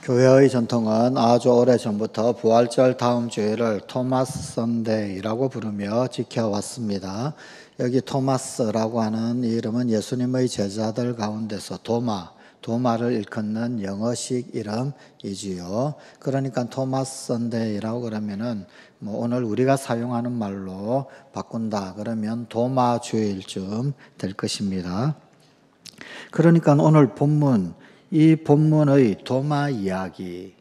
교회의 전통은 아주 오래전부터 부활절 다음 주일을 토마스 선데이라고 부르며 지켜왔습니다. 여기 토마스라고 하는 이름은 예수님의 제자들 가운데서 도마를 일컫는 영어식 이름이지요. 그러니까 토마스 선데이라고 그러면은 오늘 우리가 사용하는 말로 바꾼다 그러면 도마 주일쯤 될 것입니다. 그러니까 오늘 이 본문의 도마 이야기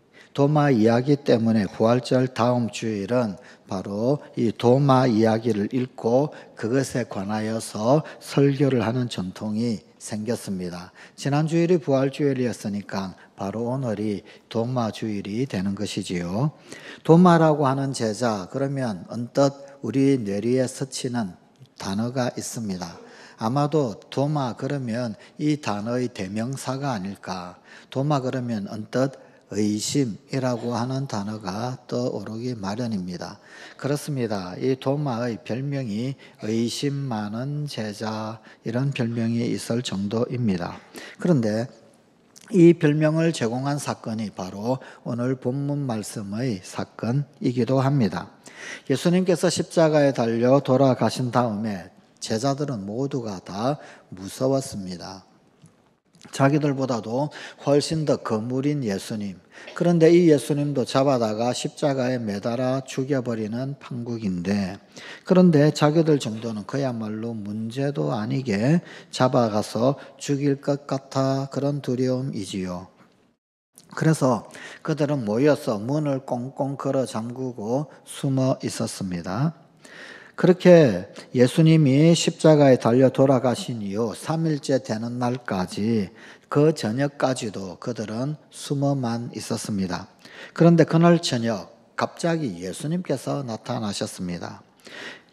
때문에 부활절 다음 주일은 바로 이 도마 이야기를 읽고 그것에 관하여서 설교를 하는 전통이 생겼습니다. 지난 주일이 부활주일이었으니까 바로 오늘이 도마 주일이 되는 것이지요. 도마라고 하는 제자, 그러면 언뜻 우리 뇌리에 스치는 단어가 있습니다. 아마도 도마 그러면 이 단어의 대명사가 아닐까. 도마 그러면 언뜻 의심이라고 하는 단어가 떠오르기 마련입니다. 그렇습니다. 이 도마의 별명이 의심 많은 제자 이런 별명이 있을 정도입니다. 그런데 이 별명을 제공한 사건이 바로 오늘 본문 말씀의 사건이기도 합니다. 예수님께서 십자가에 달려 돌아가신 다음에 제자들은 모두가 다 무서웠습니다. 자기들보다도 훨씬 더 거물인 예수님. 그런데 이 예수님도 잡아다가 십자가에 매달아 죽여버리는 판국인데, 그런데 자기들 정도는 그야말로 문제도 아니게 잡아가서 죽일 것 같아 그런 두려움이지요. 그래서 그들은 모여서 문을 꽁꽁 걸어 잠그고 숨어 있었습니다. 그렇게 예수님이 십자가에 달려 돌아가신 이후 3일째 되는 날까지 그 저녁까지도 그들은 숨어만 있었습니다. 그런데 그날 저녁 갑자기 예수님께서 나타나셨습니다.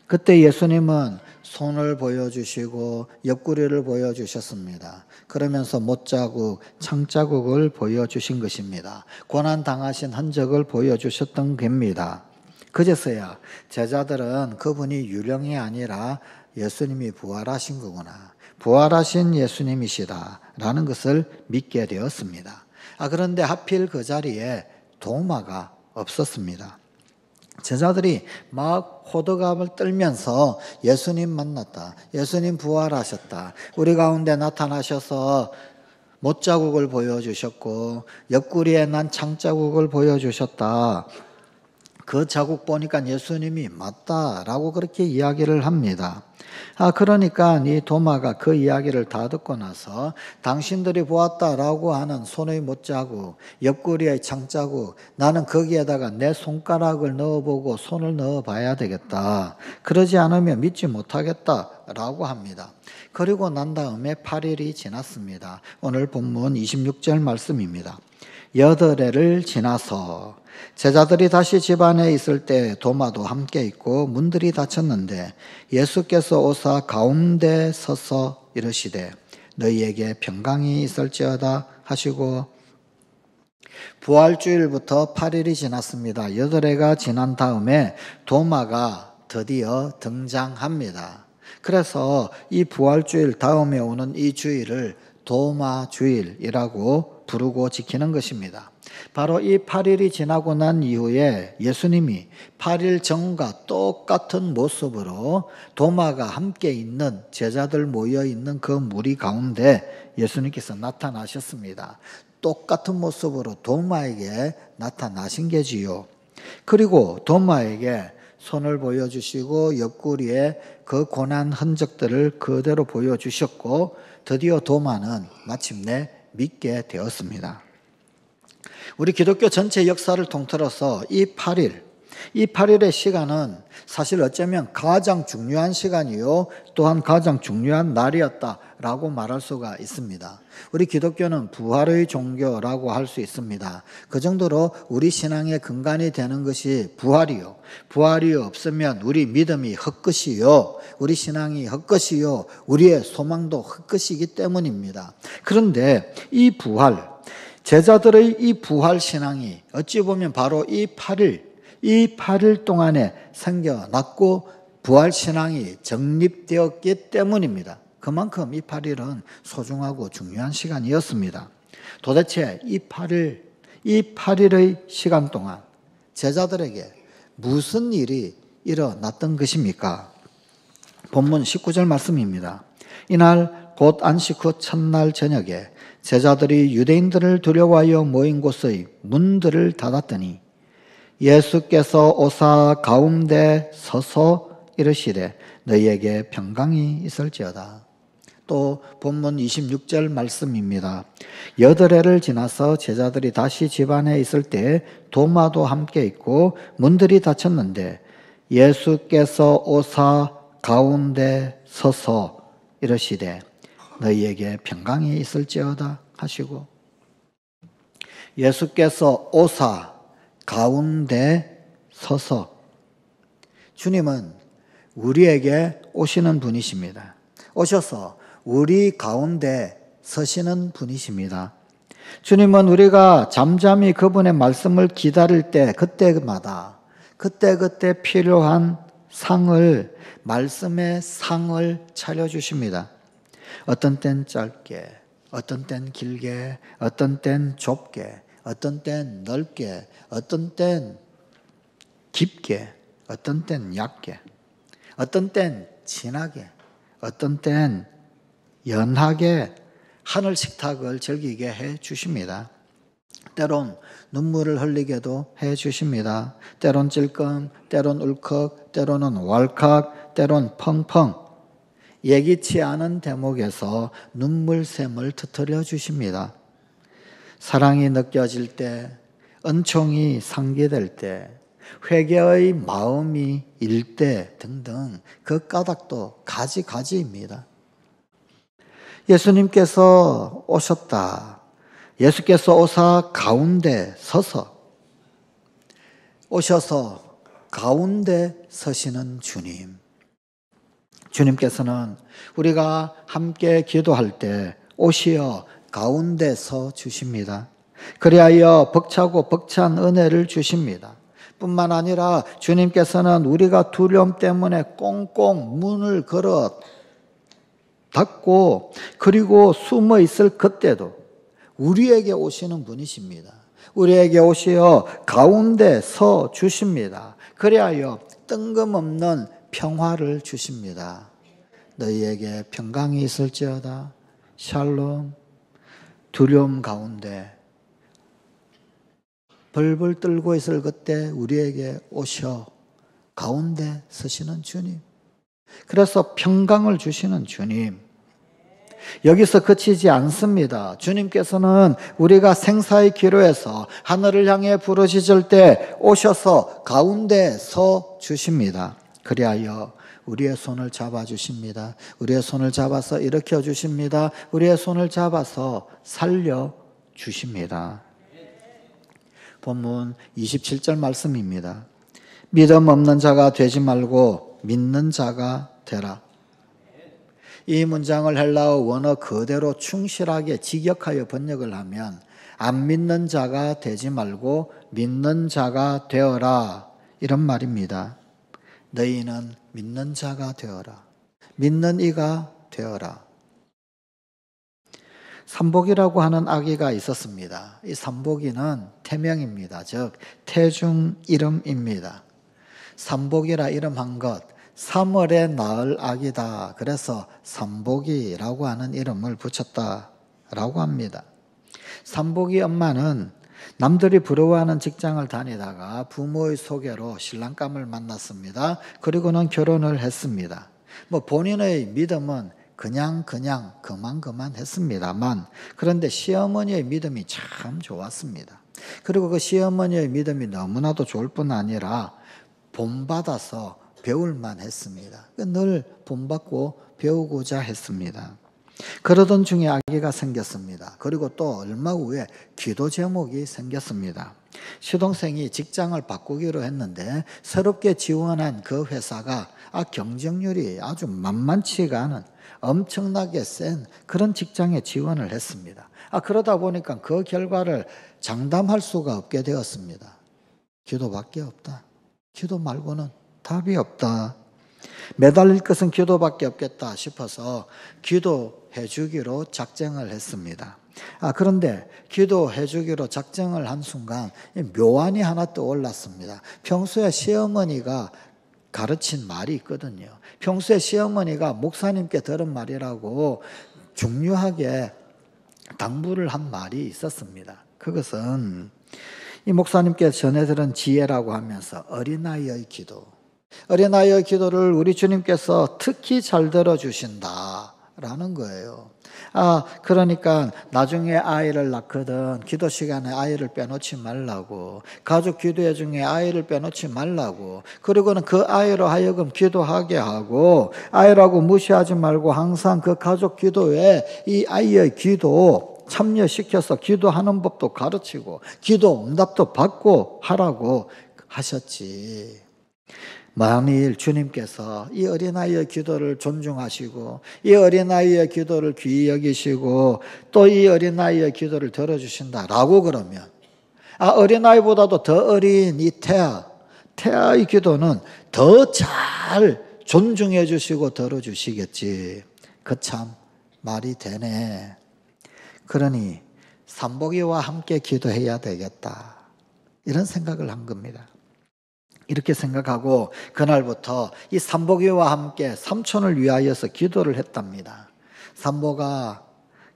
그때 예수님은 손을 보여주시고 옆구리를 보여주셨습니다. 그러면서 못자국, 창자국을 보여주신 것입니다. 고난당하신 흔적을 보여주셨던 겁니다. 그제서야 제자들은 그분이 유령이 아니라 예수님이 부활하신 거구나, 부활하신 예수님이시다 라는 것을 믿게 되었습니다. 그런데 하필 그 자리에 도마가 없었습니다. 제자들이 막 호들갑을 떨면서 예수님 만났다, 예수님 부활하셨다, 우리 가운데 나타나셔서 못자국을 보여주셨고 옆구리에 난 창자국을 보여주셨다, 그 자국 보니까 예수님이 맞다라고 그렇게 이야기를 합니다. 그러니까 이 도마가 그 이야기를 다 듣고 나서 당신들이 보았다라고 하는 손의 못자국, 옆구리의 창자국, 나는 거기에다가 내 손가락을 넣어보고 손을 넣어봐야 되겠다. 그러지 않으면 믿지 못하겠다라고 합니다. 그리고 난 다음에 8일이 지났습니다. 오늘 본문 26절 말씀입니다. 8회를 지나서 제자들이 다시 집 안에 있을 때 도마도 함께 있고 문들이 닫혔는데 예수께서 오사 가운데 서서 이르시되 너희에게 평강이 있을지어다 하시고, 부활주일부터 8일이 지났습니다. 8회가 지난 다음에 도마가 드디어 등장합니다. 그래서 이 부활주일 다음에 오는 이 주일을 도마주일이라고 부르고 지키는 것입니다. 바로 이 8일이 지나고 난 이후에 예수님이 8일 전과 똑같은 모습으로 도마가 함께 있는 제자들 모여 있는 그 무리 가운데 예수님께서 나타나셨습니다. 똑같은 모습으로 도마에게 나타나신 게지요. 그리고 도마에게 손을 보여주시고 옆구리에 그 고난 흔적들을 그대로 보여주셨고 드디어 도마는 마침내 믿게 되었습니다. 우리 기독교 전체 역사를 통틀어서 이 8일의 시간은 사실 어쩌면 가장 중요한 시간이요, 또한 가장 중요한 날이었다라고 말할 수가 있습니다. 우리 기독교는 부활의 종교라고 할 수 있습니다. 그 정도로 우리 신앙의 근간이 되는 것이 부활이요, 부활이 없으면 우리 믿음이 헛것이요, 우리 신앙이 헛것이요, 우리의 소망도 헛것이기 때문입니다. 그런데 이 부활, 제자들의 이 부활 신앙이 어찌 보면 바로 이 8일 동안에 생겨났고 부활 신앙이 정립되었기 때문입니다. 그만큼 이 8일은 소중하고 중요한 시간이었습니다. 도대체 이 이 8일의 시간 동안 제자들에게 무슨 일이 일어났던 것입니까? 본문 19절 말씀입니다. 이날 곧 안식 후 첫날 저녁에 제자들이 유대인들을 두려워하여 모인 곳의 문들을 닫았더니 예수께서 오사 가운데 서서 이르시되 너희에게 평강이 있을지어다. 또 본문 26절 말씀입니다. 8해를 지나서 제자들이 다시 집 안에 있을 때 도마도 함께 있고 문들이 닫혔는데 예수께서 오사 가운데 서서 이르시되 너희에게 평강이 있을지어다 하시고, 예수께서 오사 가운데 서서, 주님은 우리에게 오시는 분이십니다. 오셔서 우리 가운데 서시는 분이십니다. 주님은 우리가 잠잠히 그분의 말씀을 기다릴 때 그때마다 그때 필요한 상을, 말씀의 상을 차려주십니다. 어떤 땐 짧게, 어떤 땐 길게, 어떤 땐 좁게, 어떤 땐 넓게, 어떤 땐 깊게, 어떤 땐 얕게, 어떤 땐 진하게, 어떤 땐 연하게 하늘 식탁을 즐기게 해 주십니다. 때론 눈물을 흘리게도 해 주십니다. 때론 찔끔, 때론 울컥, 때로는 왈칵, 때론 펑펑. 예기치 않은 대목에서 눈물샘을 터뜨려 주십니다. 사랑이 느껴질 때, 은총이 상기될 때, 회개의 마음이 일 때 등등 그 까닭도 가지가지입니다. 예수님께서 오셨다. 예수께서 오사 가운데 서서, 오셔서 가운데 서시는 주님. 주님께서는 우리가 함께 기도할 때 오시어 가운데 서 주십니다. 그리하여 벅차고 벅찬 은혜를 주십니다. 뿐만 아니라 주님께서는 우리가 두려움 때문에 꽁꽁 문을 걸어 닫고 그리고 숨어 있을 그때도 우리에게 오시는 분이십니다. 우리에게 오시어 가운데 서 주십니다. 그리하여 뜬금없는 평화를 주십니다. 너희에게 평강이 있을지어다. 샬롬. 두려움 가운데 벌벌 떨고 있을 그때 우리에게 오셔 가운데 서시는 주님. 그래서 평강을 주시는 주님. 여기서 그치지 않습니다. 주님께서는 우리가 생사의 기로에서 하늘을 향해 부르짖을 때 오셔서 가운데 서 주십니다. 그리하여 우리의 손을 잡아주십니다. 우리의 손을 잡아서 일으켜 주십니다. 우리의 손을 잡아서 살려주십니다. 본문 27절 말씀입니다. 믿음 없는 자가 되지 말고 믿는 자가 되라. 이 문장을 헬라어 원어 그대로 충실하게 직역하여 번역을 하면 안 믿는 자가 되지 말고 믿는 자가 되어라, 이런 말입니다. 너희는 믿는 자가 되어라. 믿는 이가 되어라. 삼복이라고 하는 아기가 있었습니다. 이 삼복이는 태명입니다. 즉 태중 이름입니다. 삼복이라 이름한 것, 3월에 낳을 아기다. 그래서 삼복이라고 하는 이름을 붙였다라고 합니다. 삼복이 엄마는 남들이 부러워하는 직장을 다니다가 부모의 소개로 신랑감을 만났습니다. 그리고는 결혼을 했습니다. 본인의 믿음은 그냥 그만 했습니다만, 그런데 시어머니의 믿음이 참 좋았습니다. 그리고 그 시어머니의 믿음이 너무나도 좋을 뿐 아니라 본받아서 배울만 했습니다. 늘 본받고 배우고자 했습니다. 그러던 중에 아기가 생겼습니다. 그리고 또 얼마 후에 기도 제목이 생겼습니다. 시동생이 직장을 바꾸기로 했는데 새롭게 지원한 그 회사가 경쟁률이 아주 만만치가 않은 엄청나게 센 그런 직장에 지원을 했습니다. 그러다 보니까 그 결과를 장담할 수가 없게 되었습니다. 기도밖에 없다. 기도 말고는 답이 없다. 매달릴 것은 기도밖에 없겠다 싶어서 기도해 주기로 작정을 했습니다. 그런데 기도해 주기로 작정을 한 순간 묘안이 하나 떠올랐습니다. 평소에 시어머니가 가르친 말이 있거든요. 평소에 시어머니가 목사님께 들은 말이라고 중요하게 당부를 한 말이 있었습니다. 그것은 이 목사님께 전해 들은 지혜라고 하면서 어린아이의 기도, 어린아이의 기도를 우리 주님께서 특히 잘 들어주신다라는 거예요. 그러니까 나중에 아이를 낳거든 기도 시간에 아이를 빼놓지 말라고, 가족 기도회 중에 아이를 빼놓지 말라고, 그리고는 그 아이로 하여금 기도하게 하고, 아이라고 무시하지 말고 항상 그 가족 기도에 이 아이의 기도 참여시켜서 기도하는 법도 가르치고 기도 응답도 받고 하라고 하셨지. 만일 주님께서 이 어린아이의 기도를 존중하시고 이 어린아이의 기도를 귀히 여기시고 또 이 어린아이의 기도를 들어주신다라고 그러면 어린아이보다도 더 어린 이 태아의 기도는 더 잘 존중해 주시고 들어주시겠지. 그 참 말이 되네. 그러니 삼복이와 함께 기도해야 되겠다, 이런 생각을 한 겁니다. 이렇게 생각하고 그날부터 이 삼복이와 함께 삼촌을 위하여서 기도를 했답니다. 삼복아,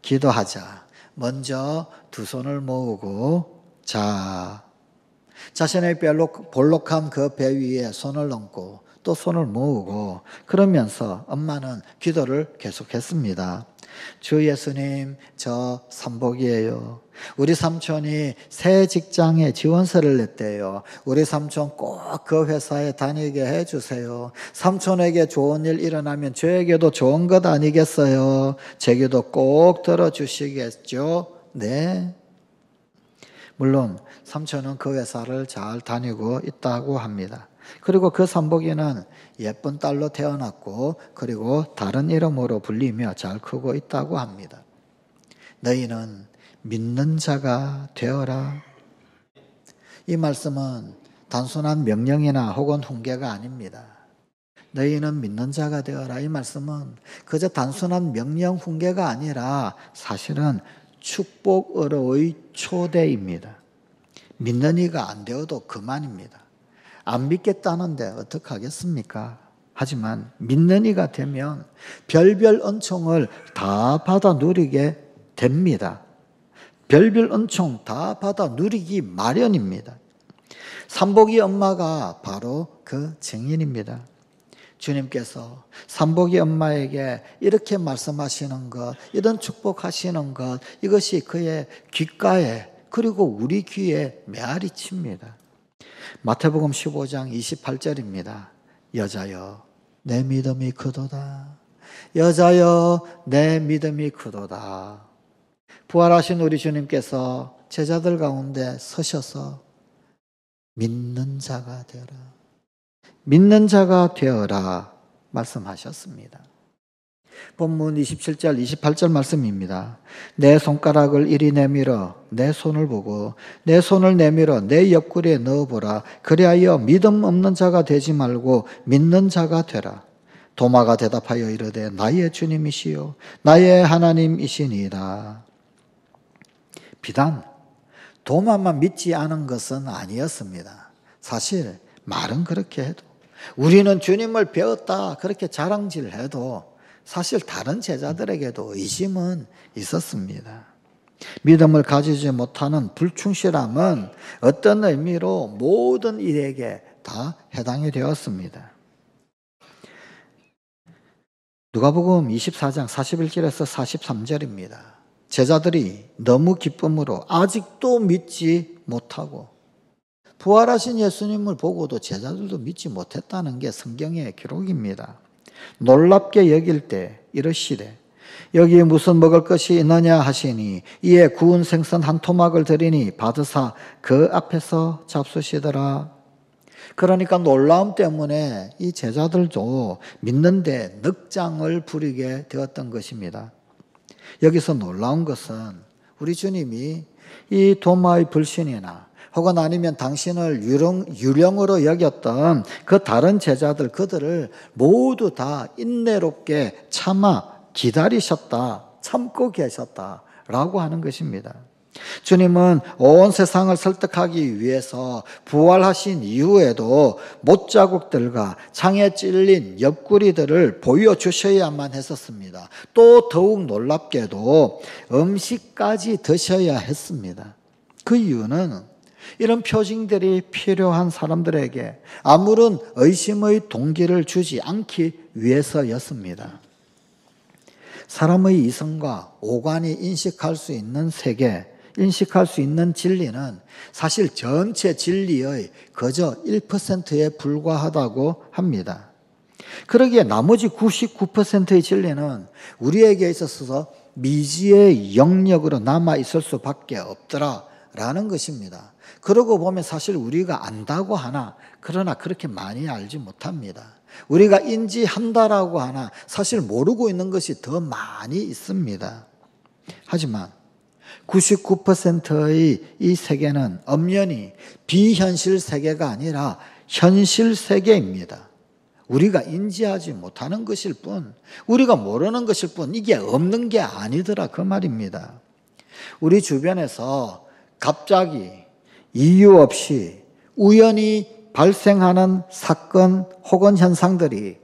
기도하자. 먼저 두 손을 모으고 자신의 볼록한 그 배 위에 손을 얹고 또 손을 모으고 그러면서 엄마는 기도를 계속했습니다. 주 예수님, 저 삼복이에요. 우리 삼촌이 새 직장에 지원서를 냈대요. 우리 삼촌 꼭 그 회사에 다니게 해주세요. 삼촌에게 좋은 일 일어나면 저에게도 좋은 것 아니겠어요? 제 기도 꼭 들어주시겠죠? 네. 물론 삼촌은 그 회사를 잘 다니고 있다고 합니다. 그리고 그 삼복이는 예쁜 딸로 태어났고 그리고 다른 이름으로 불리며 잘 크고 있다고 합니다. 너희는 믿는 자가 되어라. 이 말씀은 단순한 명령이나 혹은 훈계가 아닙니다. 너희는 믿는 자가 되어라. 이 말씀은 그저 단순한 명령 훈계가 아니라 사실은 축복으로의 초대입니다. 믿는 이가 안 되어도 그만입니다. 안 믿겠다는데 어떡하겠습니까? 하지만 믿는 이가 되면 별별 은총을 다 받아 누리게 됩니다. 별별 은총 다 받아 누리기 마련입니다. 삼복이 엄마가 바로 그 증인입니다. 주님께서 삼복이 엄마에게 이렇게 말씀하시는 것, 이런 축복하시는 것, 이것이 그의 귓가에 그리고 우리 귀에 메아리 칩니다. 마태복음 15장 28절입니다. 여자여 내 믿음이 크도다. 여자여 내 믿음이 크도다. 부활하신 우리 주님께서 제자들 가운데 서셔서 믿는 자가 되어라. 믿는 자가 되어라 말씀하셨습니다. 본문 27절 28절 말씀입니다. 내 손가락을 이리 내밀어 내 손을 보고 내 손을 내밀어 내 옆구리에 넣어보라. 그리하여 믿음 없는 자가 되지 말고 믿는 자가 되라. 도마가 대답하여 이르되 나의 주님이시요 나의 하나님이시니이다. 비단 도마만 믿지 않은 것은 아니었습니다. 사실 말은 그렇게 해도, 우리는 주님을 배웠다 그렇게 자랑질해도 사실 다른 제자들에게도 의심은 있었습니다. 믿음을 가지지 못하는 불충실함은 어떤 의미로 모든 일에게 다 해당이 되었습니다. 누가복음 24장 41절에서 43절입니다. 제자들이 너무 기쁨으로 아직도 믿지 못하고, 부활하신 예수님을 보고도 제자들도 믿지 못했다는 게 성경의 기록입니다. 놀랍게 여길 때 이르시되 여기 무슨 먹을 것이 있느냐 하시니 이에 구운 생선 한 토막을 드리니 받으사 그 앞에서 잡수시더라. 그러니까 놀라움 때문에 이 제자들도 믿는데 늑장을 부리게 되었던 것입니다. 여기서 놀라운 것은 우리 주님이 이 도마의 불신이나 혹은 아니면 당신을 유령으로 여겼던 그 다른 제자들, 그들을 모두 다 인내롭게 참아 기다리셨다, 참고 계셨다 라고 하는 것입니다. 주님은 온 세상을 설득하기 위해서 부활하신 이후에도 못자국들과 창에 찔린 옆구리들을 보여주셔야만 했었습니다. 또 더욱 놀랍게도 음식까지 드셔야 했습니다. 그 이유는 이런 표징들이 필요한 사람들에게 아무런 의심의 동기를 주지 않기 위해서였습니다. 사람의 이성과 오관이 인식할 수 있는 세계, 인식할 수 있는 진리는 사실 전체 진리의 그저 1%에 불과하다고 합니다. 그러기에 나머지 99%의 진리는 우리에게 있어서 미지의 영역으로 남아 있을 수밖에 없더라라는 것입니다. 그러고 보면 사실 우리가 안다고 하나 그러나 그렇게 많이 알지 못합니다. 우리가 인지한다라고 하나 사실 모르고 있는 것이 더 많이 있습니다. 하지만 99%의 이 세계는 엄연히 비현실 세계가 아니라 현실 세계입니다. 우리가 인지하지 못하는 것일 뿐, 우리가 모르는 것일 뿐, 이게 없는 게 아니더라 그 말입니다. 우리 주변에서 갑자기 이유 없이 우연히 발생하는 사건 혹은 현상들이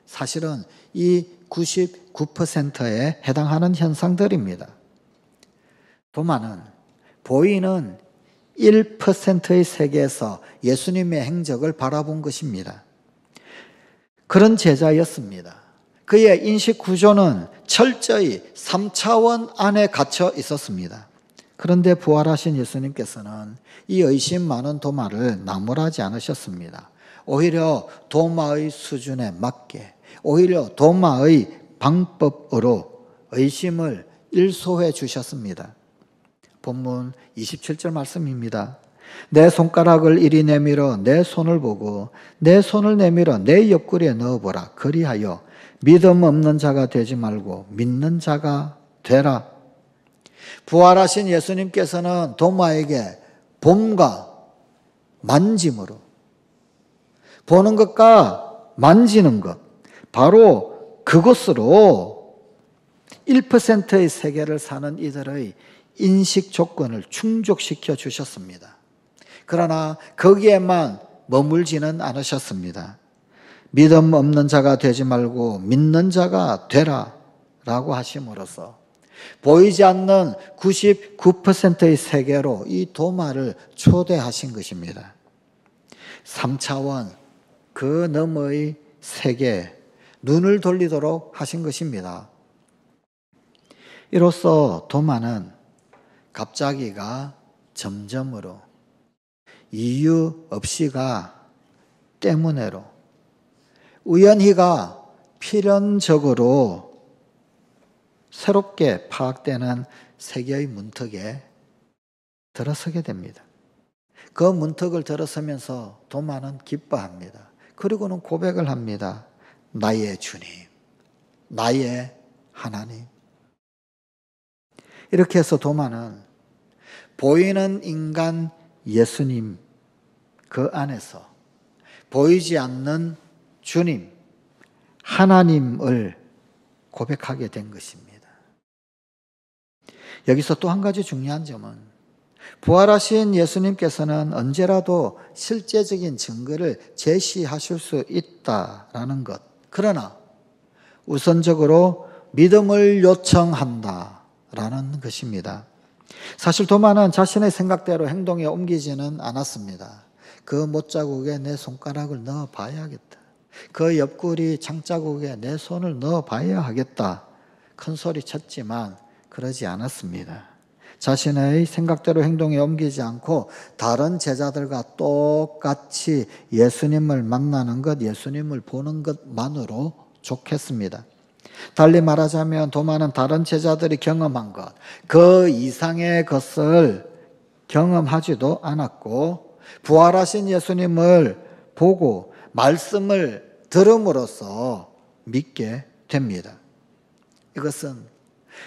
사실은 이 99%에 해당하는 현상들입니다. 도마는 보이는 1%의 세계에서 예수님의 행적을 바라본 것입니다. 그런 제자였습니다. 그의 인식 구조는 철저히 3차원 안에 갇혀 있었습니다. 그런데 부활하신 예수님께서는 이 의심 많은 도마를 나무라지 않으셨습니다. 오히려 도마의 수준에 맞게, 오히려 도마의 방법으로 의심을 일소해 주셨습니다. 본문 27절 말씀입니다. 내 손가락을 이리 내밀어 내 손을 보고 내 손을 내밀어 내 옆구리에 넣어보라. 그리하여 믿음 없는 자가 되지 말고 믿는 자가 되라. 부활하신 예수님께서는 도마에게 봄과 만짐으로, 보는 것과 만지는 것, 바로 그것으로 1%의 세계를 사는 이들의 인식 조건을 충족시켜 주셨습니다. 그러나 거기에만 머물지는 않으셨습니다. 믿음 없는 자가 되지 말고 믿는 자가 되라 라고 하심으로써 보이지 않는 99%의 세계로 이 도마를 초대하신 것입니다. 3차원 그 너머의 세계에 눈을 돌리도록 하신 것입니다. 이로써 도마는 갑자기가 점점으로, 이유 없이가 때문에로, 우연히가 필연적으로 새롭게 파악되는 세계의 문턱에 들어서게 됩니다. 그 문턱을 들어서면서 도마는 기뻐합니다. 그리고는 고백을 합니다. 나의 주님, 나의 하나님. 이렇게 해서 도마는 보이는 인간 예수님 그 안에서 보이지 않는 주님, 하나님을 고백하게 된 것입니다. 여기서 또 한 가지 중요한 점은 부활하신 예수님께서는 언제라도 실제적인 증거를 제시하실 수 있다라는 것. 그러나 우선적으로 믿음을 요청한다라는 것입니다. 사실 도마는 자신의 생각대로 행동에 옮기지는 않았습니다. 그 못자국에 내 손가락을 넣어 봐야겠다. 그 옆구리 창자국에 내 손을 넣어 봐야 하겠다. 큰 소리 쳤지만 그러지 않았습니다. 자신의 생각대로 행동에 옮기지 않고 다른 제자들과 똑같이 예수님을 만나는 것, 예수님을 보는 것만으로 족했습니다. 달리 말하자면 도마는 다른 제자들이 경험한 것, 그 이상의 것을 경험하지도 않았고 부활하신 예수님을 보고 말씀을 들음으로써 믿게 됩니다. 이것은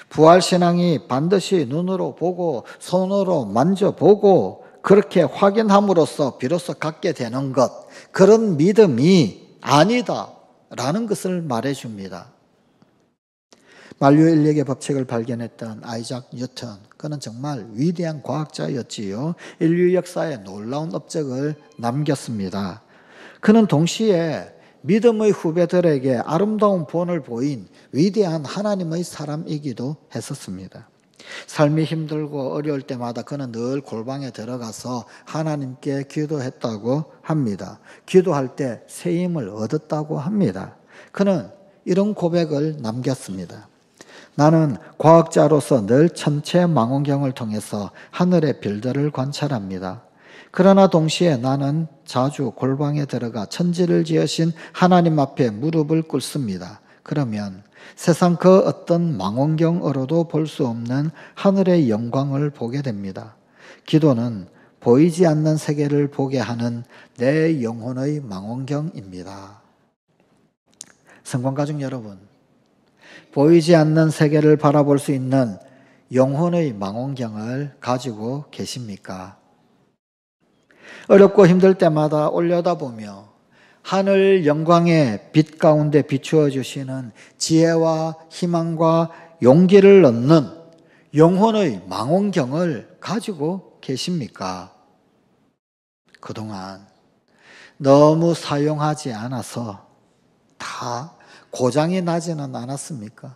부활신앙이 반드시 눈으로 보고 손으로 만져보고 그렇게 확인함으로써 비로소 갖게 되는 것, 그런 믿음이 아니다라는 것을 말해줍니다. 만류 인력의 법칙을 발견했던 아이작 뉴턴, 그는 정말 위대한 과학자였지요. 인류 역사에 놀라운 업적을 남겼습니다. 그는 동시에 믿음의 후배들에게 아름다운 본을 보인 위대한 하나님의 사람이기도 했었습니다. 삶이 힘들고 어려울 때마다 그는 늘 골방에 들어가서 하나님께 기도했다고 합니다. 기도할 때 새 힘을 얻었다고 합니다. 그는 이런 고백을 남겼습니다. 나는 과학자로서 늘 천체 망원경을 통해서 하늘의 별들을 관찰합니다. 그러나 동시에 나는 자주 골방에 들어가 천지를 지으신 하나님 앞에 무릎을 꿇습니다. 그러면 세상 그 어떤 망원경으로도 볼 수 없는 하늘의 영광을 보게 됩니다. 기도는 보이지 않는 세계를 보게 하는 내 영혼의 망원경입니다. 성관가족 여러분, 보이지 않는 세계를 바라볼 수 있는 영혼의 망원경을 가지고 계십니까? 어렵고 힘들 때마다 올려다보며 하늘 영광의 빛 가운데 비추어 주시는 지혜와 희망과 용기를 얻는 영혼의 망원경을 가지고 계십니까? 그동안 너무 사용하지 않아서 다 고장이 나지는 않았습니까?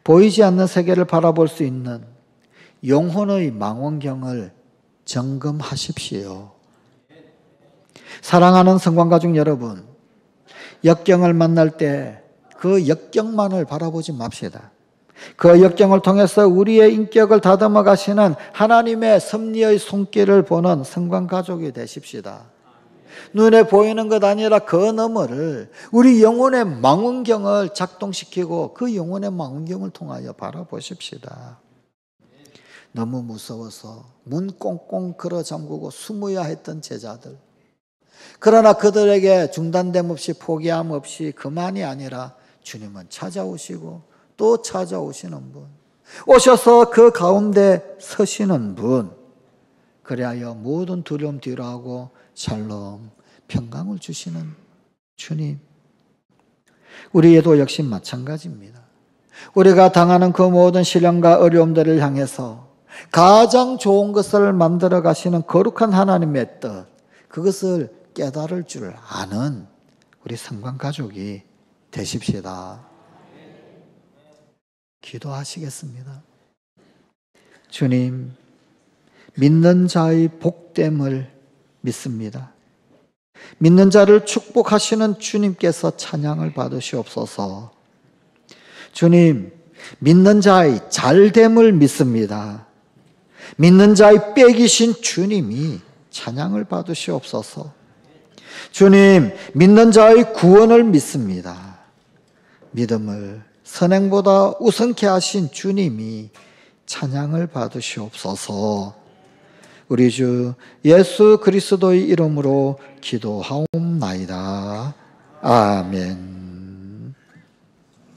보이지 않는 세계를 바라볼 수 있는 영혼의 망원경을 점검하십시오. 사랑하는 성관가족 여러분, 역경을 만날 때 그 역경만을 바라보지 맙시다. 그 역경을 통해서 우리의 인격을 다듬어 가시는 하나님의 섭리의 손길을 보는 성관가족이 되십시다. 눈에 보이는 것 아니라 그 너머를 우리 영혼의 망원경을 작동시키고 그 영혼의 망원경을 통하여 바라보십시다. 너무 무서워서 문 꽁꽁 걸어 잠그고 숨어야 했던 제자들, 그러나 그들에게 중단됨 없이 포기함 없이 그만이 아니라 주님은 찾아오시고 또 찾아오시는 분, 오셔서 그 가운데 서시는 분, 그리하여 모든 두려움 뒤로하고 샬롬 평강을 주시는 주님. 우리에도 역시 마찬가지입니다. 우리가 당하는 그 모든 시련과 어려움들을 향해서 가장 좋은 것을 만들어 가시는 거룩한 하나님의 뜻, 그것을 깨달을 줄 아는 우리 성관가족이 되십시다. 기도하시겠습니다. 주님, 믿는 자의 복됨을 믿습니다. 믿는 자를 축복하시는 주님께서 찬양을 받으시옵소서. 주님, 믿는 자의 잘됨을 믿습니다. 믿는 자의 빼기신 주님이 찬양을 받으시옵소서. 주님, 믿는 자의 구원을 믿습니다. 믿음을 선행보다 우선케 하신 주님이 찬양을 받으시옵소서. 우리 주 예수 그리스도의 이름으로 기도하옵나이다. 아멘.